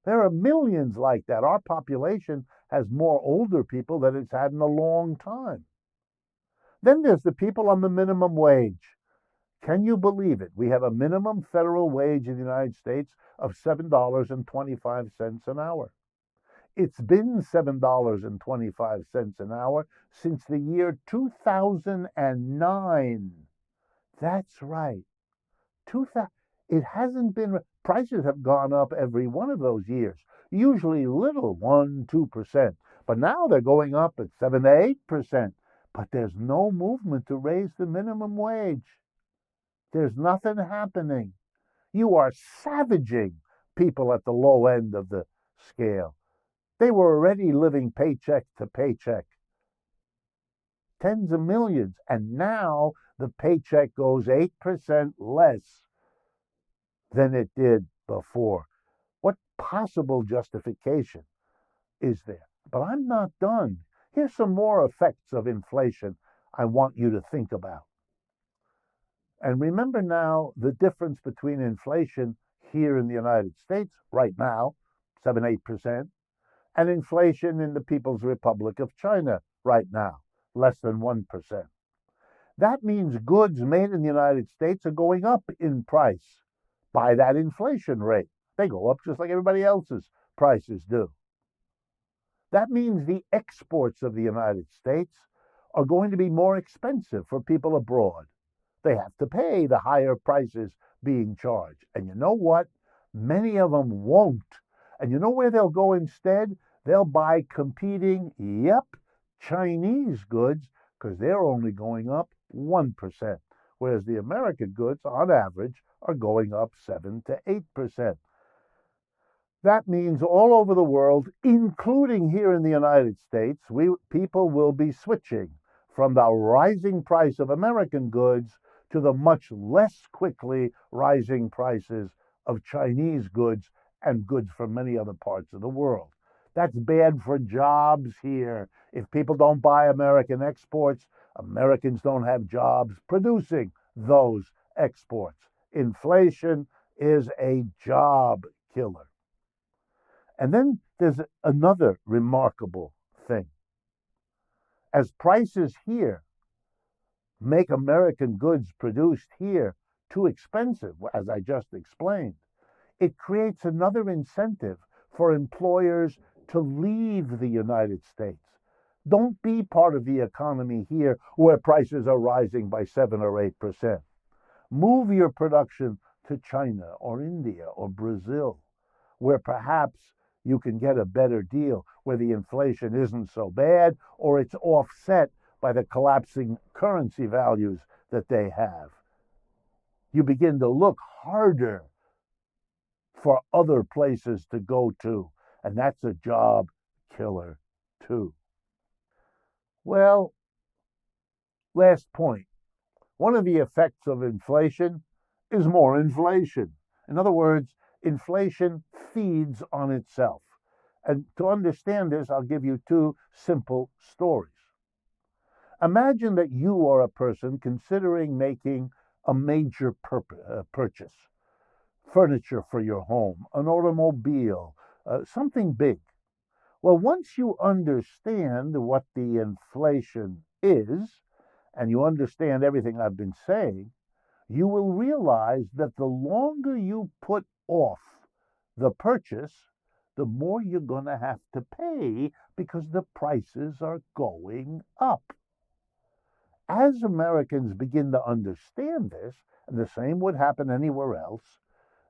There are millions like that. Our population has more older people than it's had in a long time. Then there's the people on the minimum wage. Can you believe it? We have a minimum federal wage in the United States of $7.25 an hour. It's been $7.25 an hour since the year 2009. That's right. It hasn't been, prices have gone up every one of those years, usually little, 1%, 2%. But now they're going up at 7 to 8%. But there's no movement to raise the minimum wage. There's nothing happening. You are savaging people at the low end of the scale. They were already living paycheck to paycheck. Tens of millions. And now the paycheck goes 8% less than it did before. What possible justification is there? But I'm not done. Here's some more effects of inflation I want you to think about. And remember now the difference between inflation here in the United States right now, 7, 8%, and inflation in the People's Republic of China right now, less than 1%. That means goods made in the United States are going up in price by that inflation rate. They go up just like everybody else's prices do. That means the exports of the United States are going to be more expensive for people abroad. They have to pay the higher prices being charged. And you know what? Many of them won't. And you know where they'll go instead? They'll buy competing, Chinese goods, because they're only going up 1%, whereas the American goods, on average, are going up 7 to 8%. That means all over the world, including here in the United States, people will be switching from the rising price of American goods to the much less quickly rising prices of Chinese goods and goods from many other parts of the world. That's bad for jobs here. If people don't buy American exports, Americans don't have jobs producing those exports. Inflation is a job killer. And then there's another remarkable thing. As prices here make American goods produced here too expensive, as I just explained, it creates another incentive for employers to leave the United States. Don't be part of the economy here where prices are rising by 7 or 8%. Move your production to China or India or Brazil, where perhaps you can get a better deal, where the inflation isn't so bad or it's offset by the collapsing currency values that they have. You begin to look harder for other places to go to, and that's a job killer too. Well, last point. One of the effects of inflation is more inflation. In other words, inflation feeds on itself. And to understand this, I'll give you two simple stories. Imagine that you are a person considering making a major purchase, furniture for your home, an automobile, something big. Well, once you understand what the inflation is, and you understand everything I've been saying, you will realize that the longer you put off the purchase, the more you're going to have to pay because the prices are going up. As Americans begin to understand this, and the same would happen anywhere else,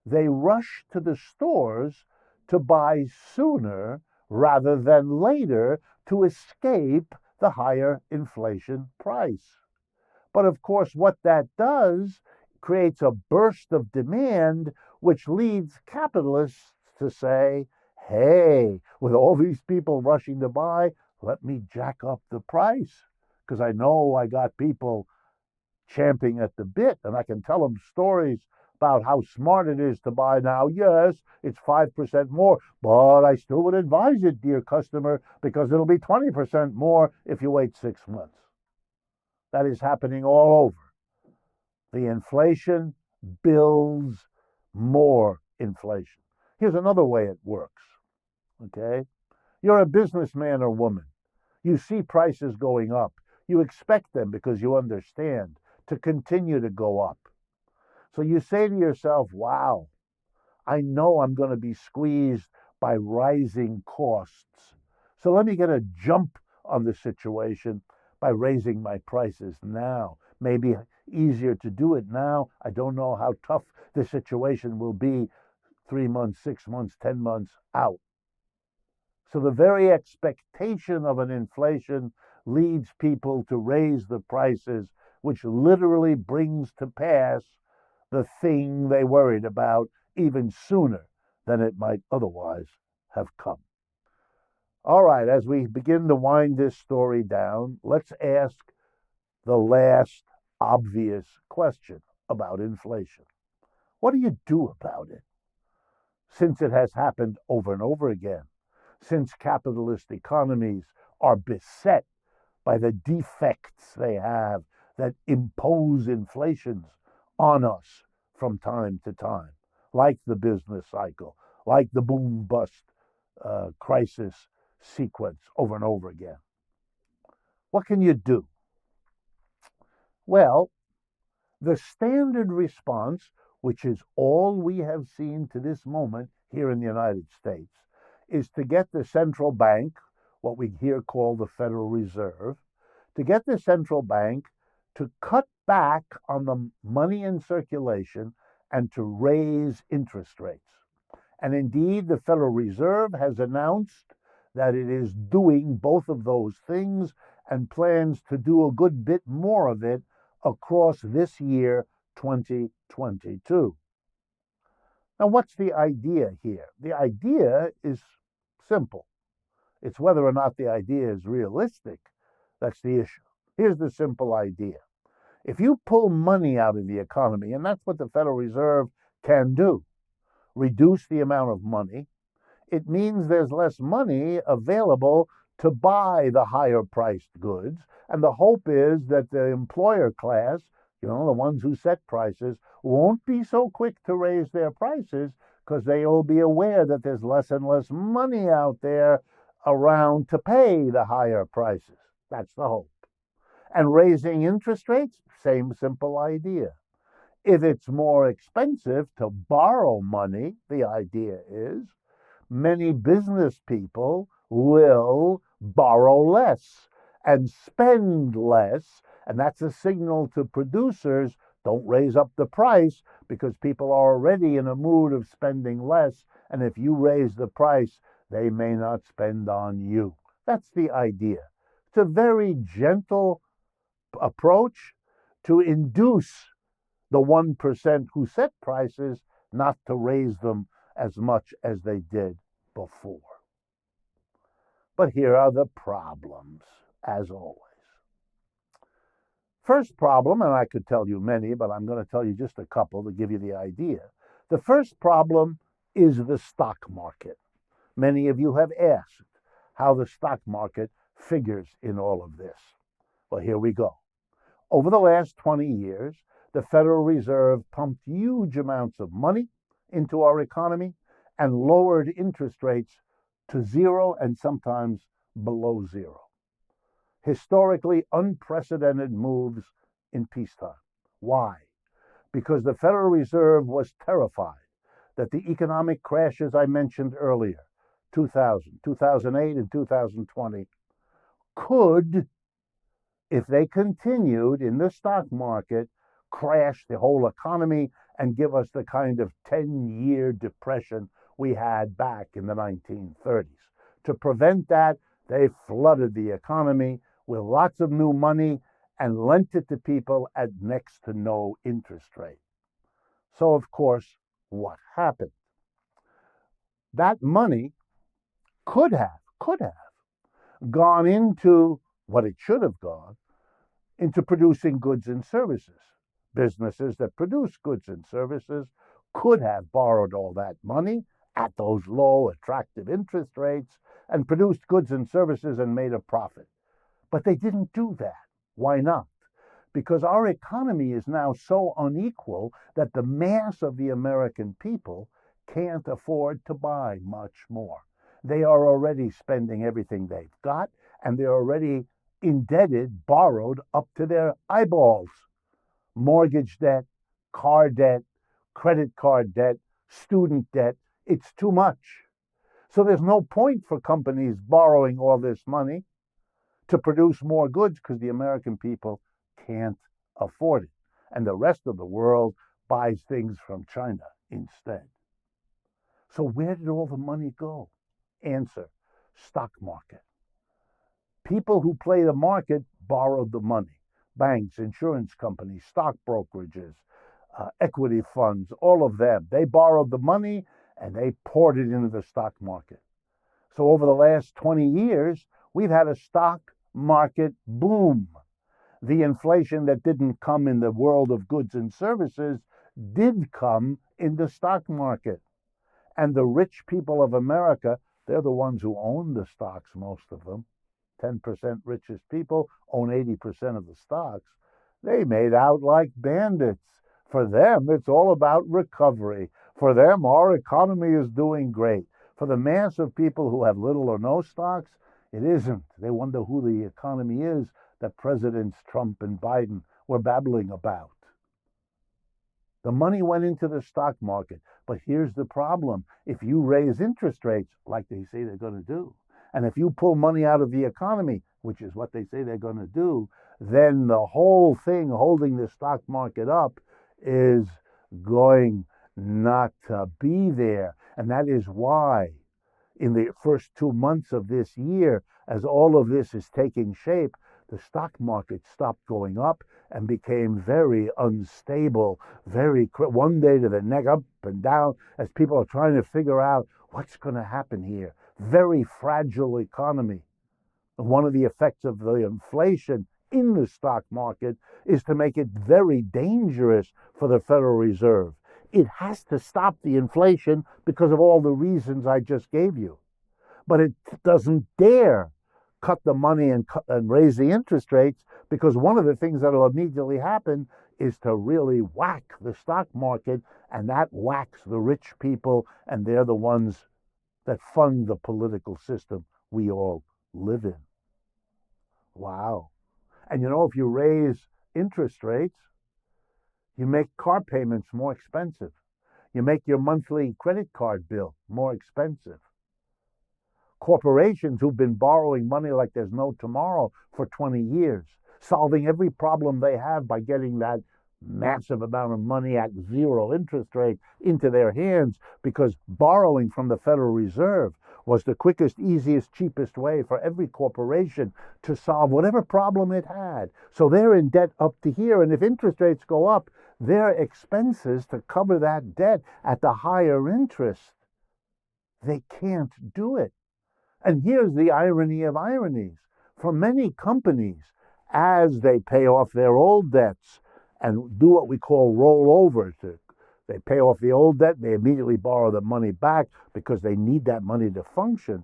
they rush to the stores to buy sooner rather than later to escape the higher inflation price. But of course, what that does creates a burst of demand, which leads capitalists to say, hey, with all these people rushing to buy, let me jack up the price, because I know I got people champing at the bit, and I can tell them stories about how smart it is to buy now. Yes, it's 5% more, but I still would advise it, dear customer, because it'll be 20% more if you wait 6 months. That is happening all over. The inflation builds more inflation. Here's another way it works, okay? You're a businessman or woman. You see prices going up. You expect them, because you understand, to continue to go up. So you say to yourself, wow, I know I'm going to be squeezed by rising costs. So let me get a jump on the situation by raising my prices now. Maybe easier to do it now. I don't know how tough the situation will be 3 months, 6 months, 10 months out. So the very expectation of an inflation leads people to raise the prices, which literally brings to pass the thing they worried about even sooner than it might otherwise have come. All right, as we begin to wind this story down, let's ask the last obvious question about inflation. What do you do about it? Since it has happened over and over again, since capitalist economies are beset by the defects they have that impose inflations on us from time to time, like the business cycle, like the boom-bust crisis sequence over and over again. What can you do? Well, the standard response, which is all we have seen to this moment here in the United States, is to get the central bank, what we here call the Federal Reserve, to get the central bank to cut back on the money in circulation and to raise interest rates. And indeed, the Federal Reserve has announced that it is doing both of those things and plans to do a good bit more of it across this year, 2022. Now, what's the idea here? The idea is simple. It's whether or not the idea is realistic that's the issue. Here's the simple idea. If you pull money out of the economy, and that's what the Federal Reserve can do, reduce the amount of money, it means there's less money available to buy the higher priced goods. And the hope is that the employer class, the ones who set prices, won't be so quick to raise their prices because they will be aware that there's less and less money out there around to pay the higher prices. That's the hope. And raising interest rates, same simple idea. If it's more expensive to borrow money, the idea is many business people will borrow less and spend less. And that's a signal to producers, don't raise up the price because people are already in a mood of spending less. And if you raise the price, they may not spend on you. That's the idea. It's a very gentle approach to induce the 1% who set prices not to raise them as much as they did before. But here are the problems, as always. First problem, and I could tell you many, but I'm going to tell you just a couple to give you the idea. The first problem is the stock market. Many of you have asked how the stock market figures in all of this. Well, here we go. Over the last 20 years, the Federal Reserve pumped huge amounts of money into our economy and lowered interest rates to zero and sometimes below zero. Historically unprecedented moves in peacetime. Why? Because the Federal Reserve was terrified that the economic crashes I mentioned earlier, 2000, 2008, and 2020, could, if they continued in the stock market, crash the whole economy and give us the kind of 10-year depression we had back in the 1930s. To prevent that, they flooded the economy with lots of new money and lent it to people at next to no interest rate. So, of course, what happened? That money could have gone into what it should have gone, into producing goods and services. Businesses that produce goods and services could have borrowed all that money at those low, attractive interest rates and produced goods and services and made a profit. But they didn't do that. Why not? Because our economy is now so unequal that the mass of the American people can't afford to buy much more. They are already spending everything they've got, and they're already indebted, borrowed up to their eyeballs. Mortgage debt, car debt, credit card debt, student debt, it's too much. So there's no point for companies borrowing all this money to produce more goods because the American people can't afford it. And the rest of the world buys things from China instead. So where did all the money go? Answer, stock market. People who play the market borrowed the money. Banks, insurance companies, stock brokerages, equity funds, all of them. They borrowed the money and they poured it into the stock market. So over the last 20 years, we've had a stock market boom. The inflation that didn't come in the world of goods and services did come in the stock market. And the rich people of America, they're the ones who own the stocks, most of them. 10% richest people own 80% of the stocks. They made out like bandits. For them, it's all about recovery. For them, our economy is doing great. For the mass of people who have little or no stocks, it isn't. They wonder who the economy is that Presidents Trump and Biden were babbling about. The money went into the stock market. But here's the problem. If you raise interest rates, like they say they're going to do, and if you pull money out of the economy, which is what they say they're going to do, then the whole thing holding the stock market up is going not to be there. And that is why in the first 2 months of this year, as all of this is taking shape, the stock market stopped going up and became very unstable, one day to the next, up and down, as people are trying to figure out what's going to happen here. Very fragile economy. And one of the effects of the inflation in the stock market is to make it very dangerous for the Federal Reserve. it has to stop the inflation because of all the reasons I just gave you. But it doesn't dare cut the money and raise the interest rates, because one of the things that will immediately happen is to really whack the stock market, and that whacks the rich people, and they're the ones that fund the political system we all live in. Wow. And if you raise interest rates, you make car payments more expensive. You make your monthly credit card bill more expensive. Corporations who've been borrowing money like there's no tomorrow for 20 years, solving every problem they have by getting that massive amount of money at zero interest rate into their hands, because borrowing from the Federal Reserve was the quickest, easiest, cheapest way for every corporation to solve whatever problem it had. So they're in debt up to here, and if interest rates go up, their expenses to cover that debt at the higher interest, they can't do it. And here's the irony of ironies. For many companies, as they pay off their old debts and do what we call rollover, they pay off the old debt, they immediately borrow the money back because they need that money to function.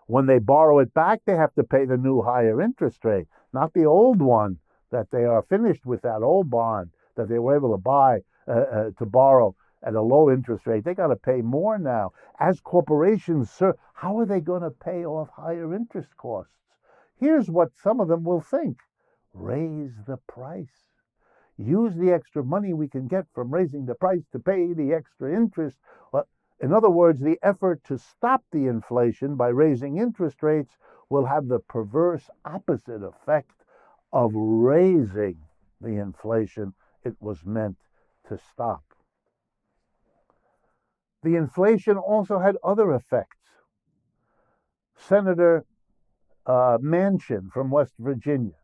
When they borrow it back, they have to pay the new higher interest rate, not the old one that they are finished with, that old bond that they were able to buy, to borrow at a low interest rate. They got to pay more now. As corporations, sir, how are they going to pay off higher interest costs? Here's what some of them will think. Raise the price. Use the extra money we can get from raising the price to pay the extra interest. In other words, the effort to stop the inflation by raising interest rates will have the perverse opposite effect of raising the inflation it was meant to stop. The inflation also had other effects. Senator Manchin from West Virginia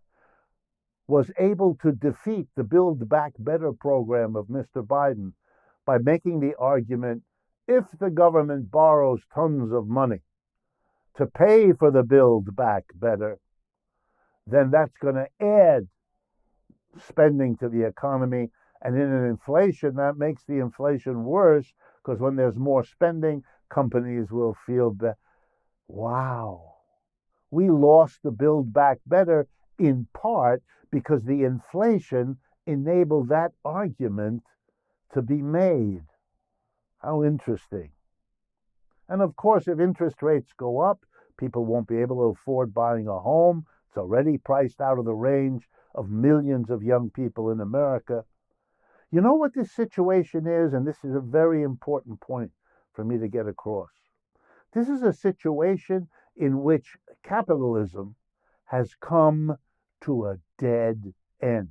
was able to defeat the Build Back Better program of Mr. Biden by making the argument, if the government borrows tons of money to pay for the Build Back Better, then that's going to add spending to the economy. And in an inflation, that makes the inflation worse, because when there's more spending, companies will feel that, wow, we lost the Build Back Better in part because the inflation enabled that argument to be made. How interesting. And of course, if interest rates go up, people won't be able to afford buying a home. It's already priced out of the range of millions of young people in America. You know what this situation is, and this is a very important point for me to get across. This is a situation in which capitalism has come to a dead end,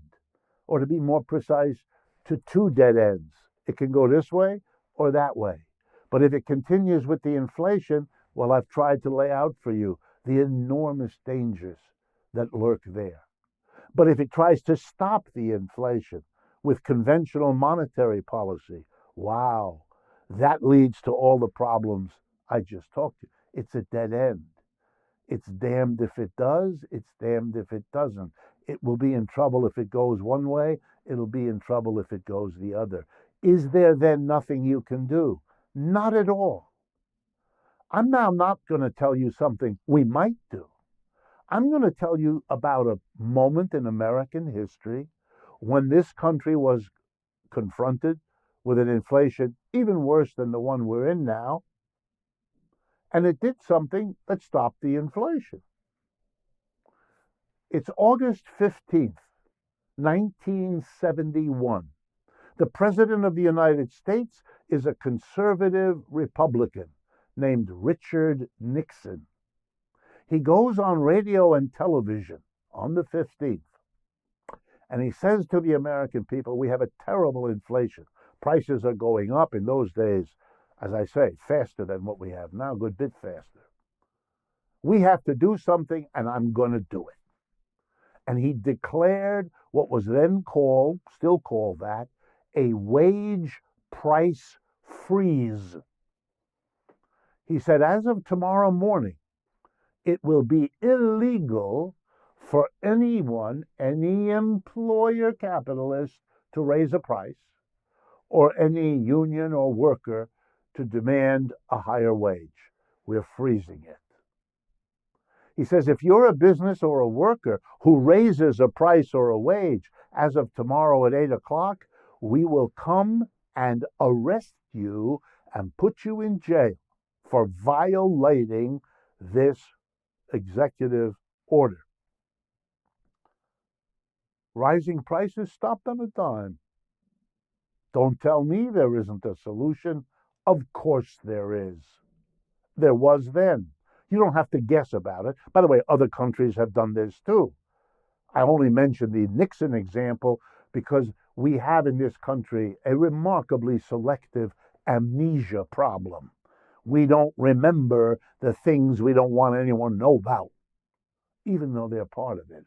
or to be more precise, to two dead ends. It can go this way or that way. But if it continues with the inflation, well, I've tried to lay out for you the enormous dangers that lurk there. But if it tries to stop the inflation with conventional monetary policy, wow, that leads to all the problems I just talked to. It's a dead end. It's damned if it does, it's damned if it doesn't. It will be in trouble if it goes one way, it'll be in trouble if it goes the other. Is there then nothing you can do? Not at all. I'm now not going to tell you something we might do. I'm going to tell you about a moment in American history when this country was confronted with an inflation even worse than the one we're in now, and it did something that stopped the inflation. It's August 15th, 1971. The President of the United States is a conservative Republican named Richard Nixon. He goes on radio and television on the 15th, and he says to the American people, we have a terrible inflation. Prices are going up in those days, as I say, faster than what we have now, a good bit faster. We have to do something, and I'm going to do it. And he declared what was then called, still called that, a wage price freeze. He said, as of tomorrow morning, it will be illegal for anyone, any employer capitalist, to raise a price or any union or worker to demand a higher wage. We're freezing it. He says, if you're a business or a worker who raises a price or a wage as of tomorrow at 8 o'clock, we will come and arrest you and put you in jail for violating this executive order. Rising prices stopped on a dime. Don't tell me there isn't a solution. Of course there is. There was then. You don't have to guess about it. By the way, other countries have done this too. I only mentioned the Nixon example because we have in this country a remarkably selective amnesia problem. We don't remember the things we don't want anyone to know about, even though they're part of it.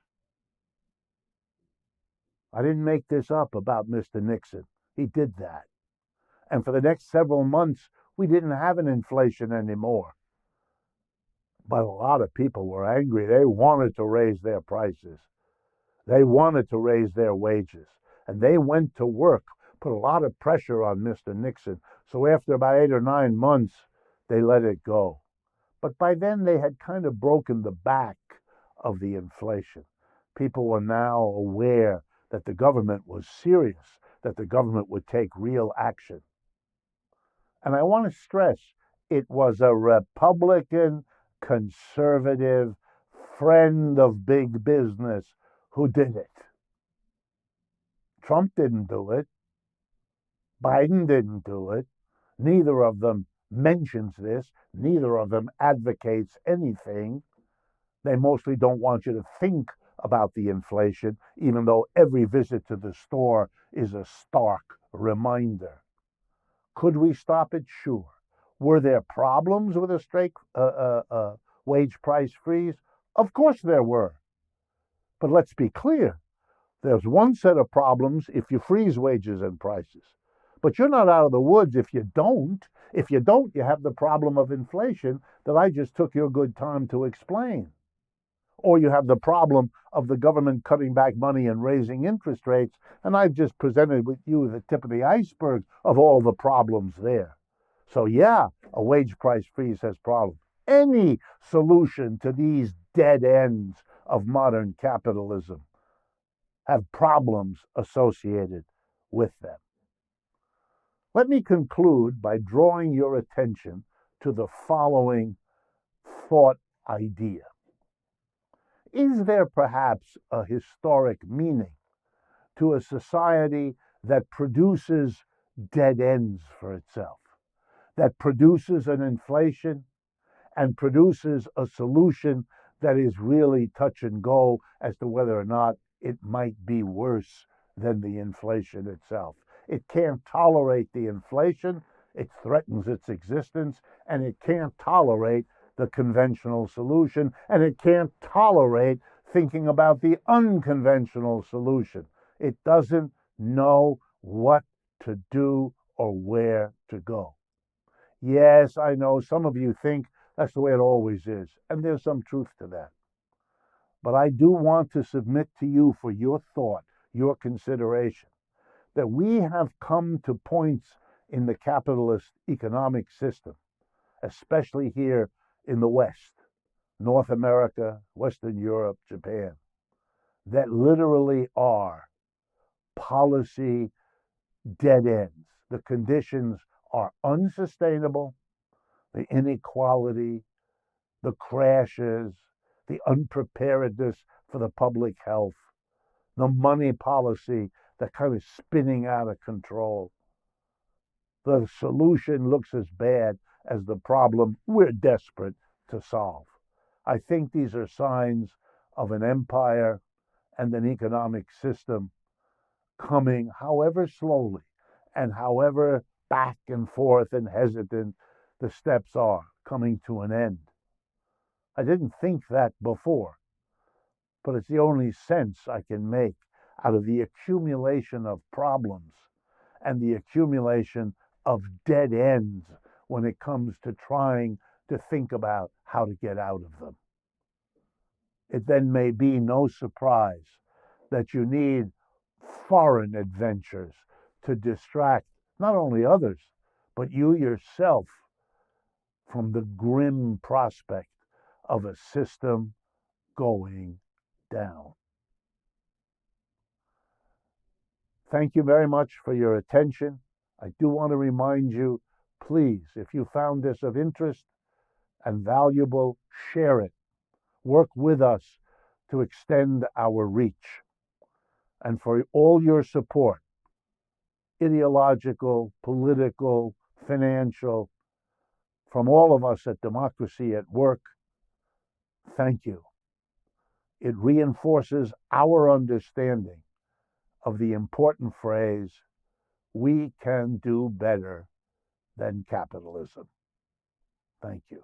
I didn't make this up about Mr. Nixon. He did that. And for the next several months, we didn't have an inflation anymore. But a lot of people were angry. They wanted to raise their prices. They wanted to raise their wages. And they went to work, put a lot of pressure on Mr. Nixon. So after about 8 or 9 months, they let it go. But by then, they had kind of broken the back of the inflation. People were now aware that the government was serious, that the government would take real action. And I want to stress, it was a Republican, conservative, friend of big business who did it. Trump didn't do it. Biden didn't do it. Neither of them mentions this. Neither of them advocates anything. They mostly don't want you to think about the inflation, even though every visit to the store is a stark reminder. Could we stop it? Sure. Were there problems with a straight wage price freeze? Of course there were. But let's be clear. There's one set of problems if you freeze wages and prices. But you're not out of the woods if you don't. If you don't, you have the problem of inflation that I just took your good time to explain. Or you have the problem of the government cutting back money and raising interest rates, and I've just presented with you the tip of the iceberg of all the problems there. So yeah, a wage price freeze has problems. Any solution to these dead ends of modern capitalism have problems associated with them. Let me conclude by drawing your attention to the following thought idea. Is there perhaps a historic meaning to a society that produces dead ends for itself, that produces an inflation and produces a solution that is really touch and go as to whether or not it might be worse than the inflation itself? It can't tolerate the inflation, it threatens its existence, and it can't tolerate the conventional solution, and it can't tolerate thinking about the unconventional solution. It doesn't know what to do or where to go. Yes, I know some of you think that's the way it always is, and there's some truth to that. But I do want to submit to you for your thought, your consideration, that we have come to points in the capitalist economic system, especially here in the West, North America, Western Europe, Japan, that literally are policy dead ends. The conditions are unsustainable, the inequality, the crashes, the unpreparedness for the public health, the money policy that kind of spinning out of control. The solution looks as bad as the problem we're desperate to solve. I think these are signs of an empire and an economic system coming, however slowly and however back and forth and hesitant the steps are, coming to an end. I didn't think that before, but it's the only sense I can make out of the accumulation of problems and the accumulation of dead ends when it comes to trying to think about how to get out of them. It then may be no surprise that you need foreign adventures to distract not only others, but you yourself, from the grim prospect of a system going down. Thank you very much for your attention. I do want to remind you, please, if you found this of interest and valuable, share it. Work with us to extend our reach. And for all your support, ideological, political, financial, from all of us at Democracy at Work, thank you. It reinforces our understanding of the important phrase, we can do better than capitalism. Thank you.